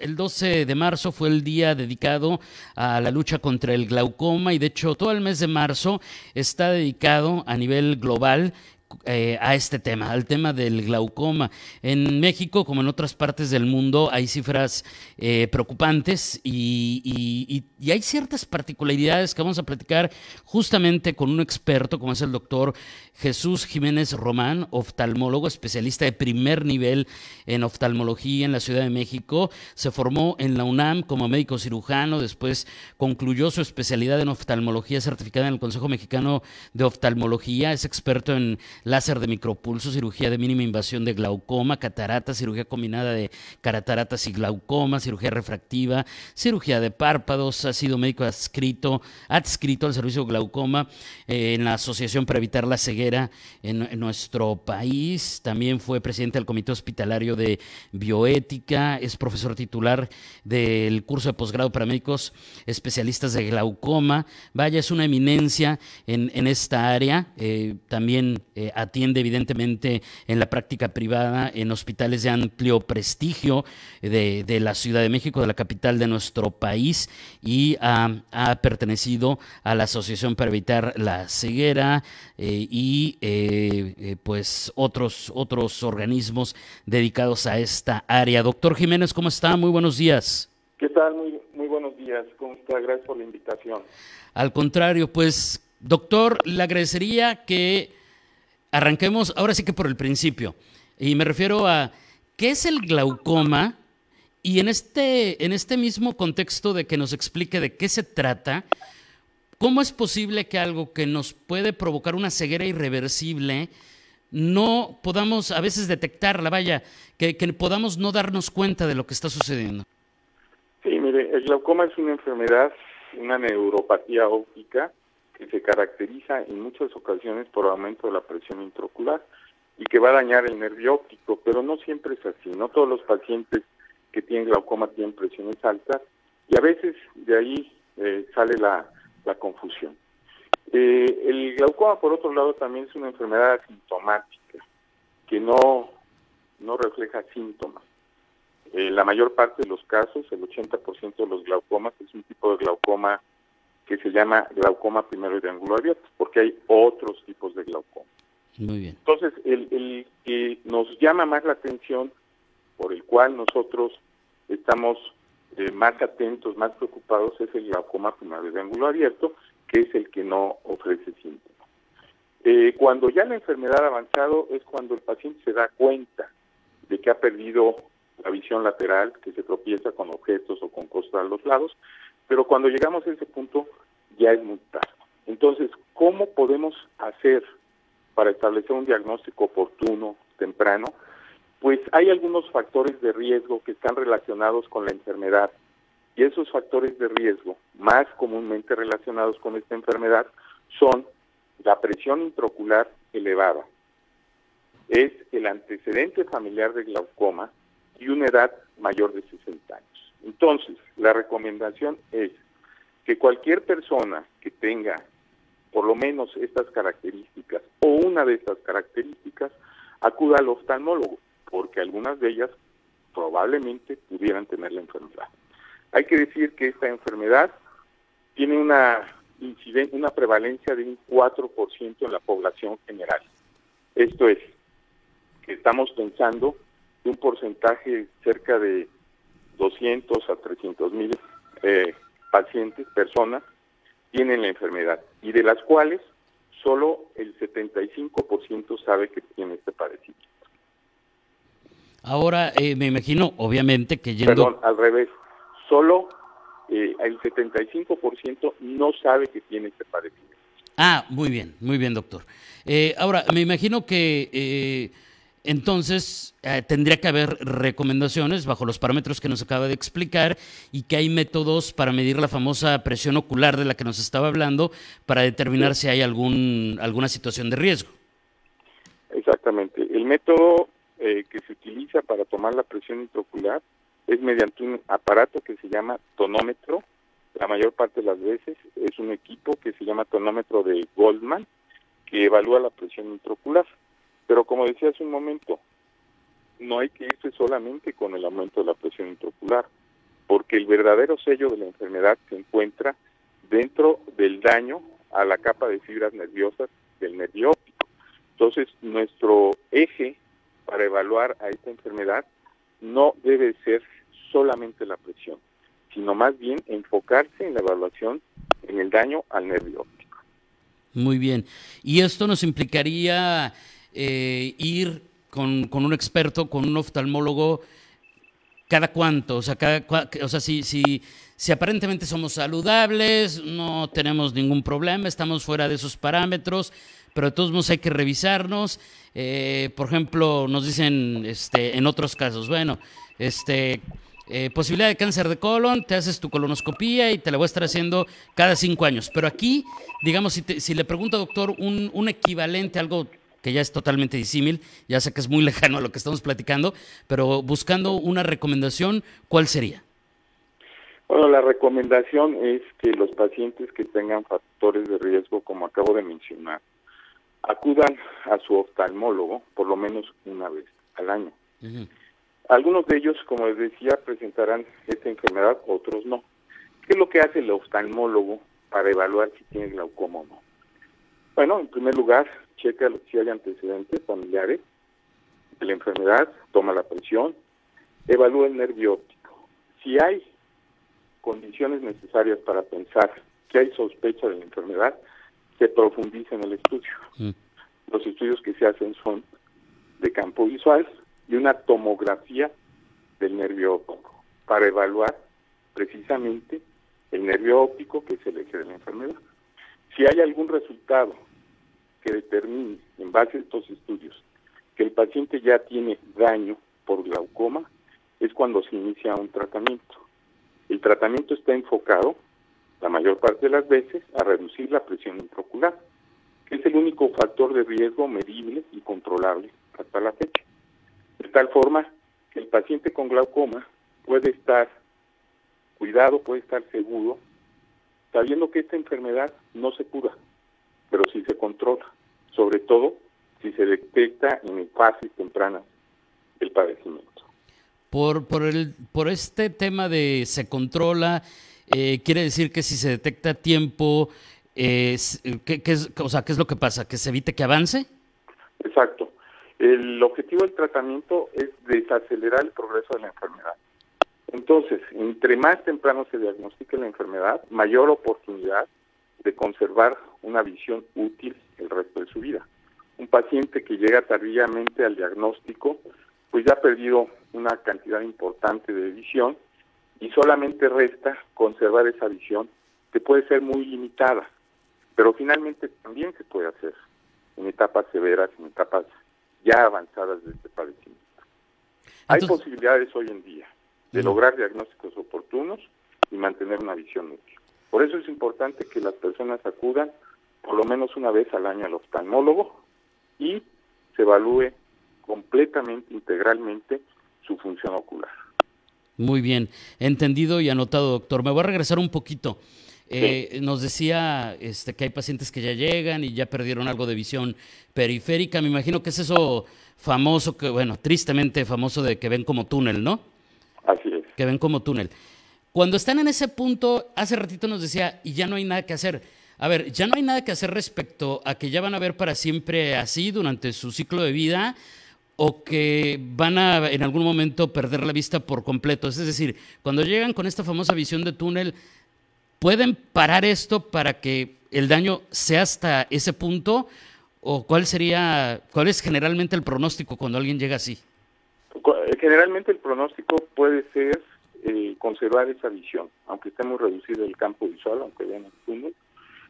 El 12 de marzo fue el día dedicado a la lucha contra el glaucoma y de hecho todo el mes de marzo está dedicado a nivel global a este tema, al tema del glaucoma. En México, como en otras partes del mundo, hay cifras preocupantes y hay ciertas particularidades que vamos a platicar justamente con un experto como es el doctor Jesús Jiménez Román, oftalmólogo, especialista de primer nivel en oftalmología en la Ciudad de México. Se formó en la UNAM como médico cirujano, después concluyó su especialidad en oftalmología certificada en el Consejo Mexicano de Oftalmología. Es experto en láser de micropulso, cirugía de mínima invasión de glaucoma, catarata, cirugía combinada de cataratas y glaucoma, cirugía refractiva, cirugía de párpados. Ha sido médico adscrito al servicio de glaucoma en la Asociación para Evitar la Ceguera en nuestro país. También fue presidente del Comité Hospitalario de Bioética, es profesor titular del curso de posgrado para médicos especialistas de glaucoma. Vaya, es una eminencia en esta área. También atiende evidentemente en la práctica privada en hospitales de amplio prestigio de la Ciudad de México, de la capital de nuestro país, y ha pertenecido a la Asociación para Evitar la Ceguera pues otros organismos dedicados a esta área. Doctor Jiménez, ¿cómo está? Muy buenos días. ¿Qué tal? Muy buenos días. ¿Cómo está? Gracias por la invitación. Al contrario, pues, doctor, le agradecería que arranquemos ahora sí que por el principio. Y me refiero a ¿qué es el glaucoma? Y en este mismo contexto de que nos explique de qué se trata, ¿cómo es posible que algo que nos puede provocar una ceguera irreversible no podamos a veces detectarla, vaya, que podamos no darnos cuenta de lo que está sucediendo? Sí, mire, el glaucoma es una enfermedad, una neuropatía óptica que se caracteriza en muchas ocasiones por aumento de la presión intraocular y que va a dañar el nervio óptico, pero no siempre es así. No todos los pacientes que tienen glaucoma tienen presiones altas y a veces de ahí sale la confusión. El glaucoma, por otro lado, también es una enfermedad asintomática que no refleja síntomas. La mayor parte de los casos, el 80% de los glaucomas, es un tipo de glaucoma que se llama glaucoma primero de ángulo abierto, porque hay otros tipos de glaucoma. Muy bien. Entonces, el que nos llama más la atención, por el cual nosotros estamos más atentos, más preocupados, es el glaucoma primero de ángulo abierto, que es el que no ofrece síntomas. Cuando ya la enfermedad ha avanzado es cuando el paciente se da cuenta de que ha perdido la visión lateral, que se tropieza con objetos o con cosas a los lados, pero cuando llegamos a ese punto ya es muy tarde. Entonces, ¿cómo podemos hacer para establecer un diagnóstico oportuno, temprano? Pues hay algunos factores de riesgo que están relacionados con la enfermedad, y esos factores de riesgo más comúnmente relacionados con esta enfermedad son la presión intraocular elevada, es el antecedente familiar de glaucoma y una edad mayor de 60 años. Entonces, la recomendación es que cualquier persona que tenga por lo menos estas características o una de estas características acuda al oftalmólogo, porque algunas de ellas probablemente pudieran tener la enfermedad. Hay que decir que esta enfermedad tiene una prevalencia de un 4% en la población general. Esto es, que estamos pensando de un porcentaje cerca de 200 a 300,000 personas tienen la enfermedad, y de las cuales solo el 75% sabe que tiene este padecimiento. Ahora, me imagino, obviamente, que Perdón, al revés. Solo el 75% no sabe que tiene este padecimiento. muy bien, doctor. Ahora, me imagino que entonces tendría que haber recomendaciones bajo los parámetros que nos acaba de explicar y que hay métodos para medir la famosa presión ocular de la que nos estaba hablando para determinar si hay alguna situación de riesgo. Exactamente. El método que se utiliza para tomar la presión intraocular es mediante un aparato que se llama tonómetro. La mayor parte de las veces es un equipo que se llama tonómetro de Goldman, que evalúa la presión intraocular. Pero como decía hace un momento, no hay que irse solamente con el aumento de la presión intraocular, porque el verdadero sello de la enfermedad se encuentra dentro del daño a la capa de fibras nerviosas del nervio óptico. Entonces, nuestro eje para evaluar a esta enfermedad no debe ser solamente la presión, sino más bien enfocarse en la evaluación en el daño al nervio óptico. Muy bien. ¿Y esto nos implicaría ir con un experto, con un oftalmólogo, cada cuánto? O sea, si aparentemente somos saludables, no tenemos ningún problema, estamos fuera de esos parámetros, pero de todos modos hay que revisarnos. Por ejemplo, nos dicen en otros casos, bueno, posibilidad de cáncer de colon, te haces tu colonoscopía y te la voy a estar haciendo cada 5 años. Pero aquí, digamos, si le pregunto, doctor, un equivalente, algo que ya es totalmente disímil, ya sé que es muy lejano a lo que estamos platicando, pero buscando una recomendación, ¿cuál sería? Bueno, la recomendación es que los pacientes que tengan factores de riesgo, como acabo de mencionar, acudan a su oftalmólogo por lo menos una vez al año. Uh-huh. Algunos de ellos, como les decía, presentarán esta enfermedad, otros no. ¿Qué es lo que hace el oftalmólogo para evaluar si tiene glaucoma o no? Bueno, en primer lugar, checa si hay antecedentes familiares de la enfermedad, toma la presión, evalúa el nervio óptico. Si hay condiciones necesarias para pensar que hay sospecha de la enfermedad, se profundiza en el estudio. Los estudios que se hacen son de campo visual y una tomografía del nervio óptico para evaluar precisamente el nervio óptico, que es el eje de la enfermedad. Si hay algún resultado que determine, en base a estos estudios, que el paciente ya tiene daño por glaucoma, es cuando se inicia un tratamiento. El tratamiento está enfocado, la mayor parte de las veces, a reducir la presión intraocular, que es el único factor de riesgo medible y controlable hasta la fecha. De tal forma que el paciente con glaucoma puede estar cuidado, puede estar seguro, sabiendo que esta enfermedad no se cura, pero sí se controla, sobre todo si se detecta en fases tempranas del padecimiento. Por este tema de se controla, quiere decir que si se detecta a tiempo, ¿qué es lo que pasa? ¿Que se evite que avance? Exacto. El objetivo del tratamiento es desacelerar el progreso de la enfermedad. Entonces, entre más temprano se diagnostique la enfermedad, mayor oportunidad de conservar una visión útil el resto de su vida. Un paciente que llega tardíamente al diagnóstico, pues ya ha perdido una cantidad importante de visión y solamente resta conservar esa visión, que puede ser muy limitada, pero finalmente también se puede hacer en etapas severas, en etapas ya avanzadas de este padecimiento. Hay posibilidades hoy en día de lograr diagnósticos oportunos y mantener una visión útil. Por eso es importante que las personas acudan por lo menos una vez al año al oftalmólogo y se evalúe completamente, integralmente, su función ocular. Muy bien, entendido y anotado, doctor. Me voy a regresar un poquito. Sí. Nos decía que hay pacientes que ya llegan y ya perdieron algo de visión periférica. Me imagino que es eso famoso, tristemente famoso, de que ven como túnel, ¿no? Así es. Que ven como túnel. Cuando están en ese punto, hace ratito nos decía, y ya no hay nada que hacer. A ver, ya no hay nada que hacer respecto a que ya van a ver para siempre así durante su ciclo de vida, o que van a en algún momento perder la vista por completo. Es decir, cuando llegan con esta famosa visión de túnel, ¿pueden parar esto para que el daño sea hasta ese punto? ¿O cuál es generalmente el pronóstico cuando alguien llega así? Generalmente el pronóstico puede ser conservar esa visión, aunque esté muy reducido el campo visual, aunque vean el túnel.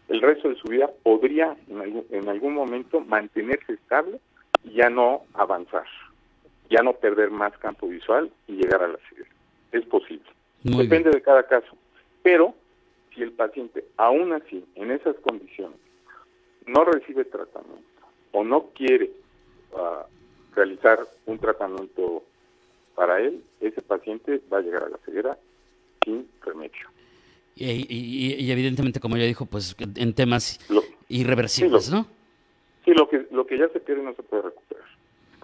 El resto de su vida podría en algún momento mantenerse estable y ya no avanzar, ya no perder más campo visual y llegar a la ceguera. Es posible. Depende de cada caso. Pero si el paciente, aún así, en esas condiciones, no recibe tratamiento o no quiere realizar un tratamiento para él, ese paciente va a llegar a la ceguera sin remedio. Y evidentemente, como ya dijo, pues en temas irreversibles, ¿no? Sí, lo que ya se pierde no se puede recuperar,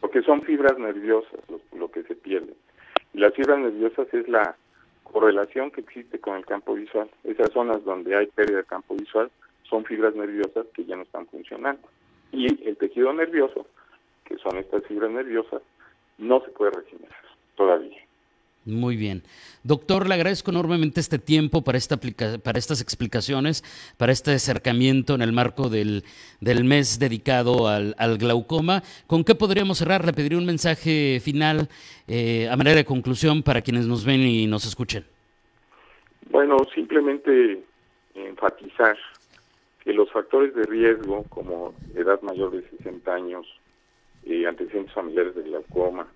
porque son fibras nerviosas lo que se pierde. Y las fibras nerviosas es la correlación que existe con el campo visual. Esas zonas donde hay pérdida de campo visual son fibras nerviosas que ya no están funcionando. Y el tejido nervioso, que son estas fibras nerviosas, no se puede regenerar todavía. Muy bien. Doctor, le agradezco enormemente este tiempo para estas explicaciones, para este acercamiento en el marco del mes dedicado al glaucoma. ¿Con qué podríamos cerrar? Le pediría un mensaje final a manera de conclusión para quienes nos ven y nos escuchen. Bueno, simplemente enfatizar que los factores de riesgo, como edad mayor de 60 años, antecedentes familiares de glaucoma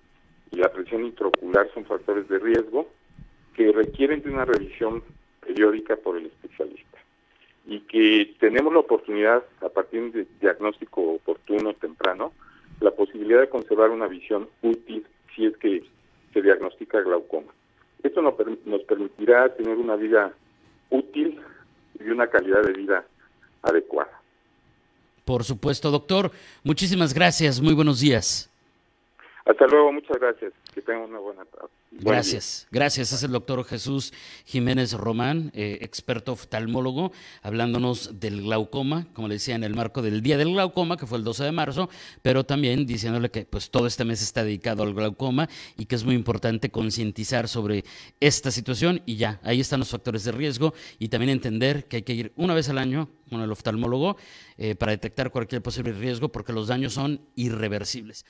y la presión intraocular son factores de riesgo que requieren de una revisión periódica por el especialista y que tenemos la oportunidad, a partir de diagnóstico oportuno, temprano, la posibilidad de conservar una visión útil si es que se diagnostica glaucoma. Esto nos permitirá tener una vida útil y una calidad de vida adecuada. Por supuesto, doctor. Muchísimas gracias. Muy buenos días. Hasta luego, muchas gracias. Que tengan una buena tarde. Gracias, gracias. Es el doctor Jesús Jiménez Román, experto oftalmólogo, hablándonos del glaucoma, como le decía, en el marco del Día del Glaucoma, que fue el 12 de marzo, pero también diciéndole que pues todo este mes está dedicado al glaucoma y que es muy importante concientizar sobre esta situación y ya, ahí están los factores de riesgo y también entender que hay que ir una vez al año con el oftalmólogo para detectar cualquier posible riesgo porque los daños son irreversibles.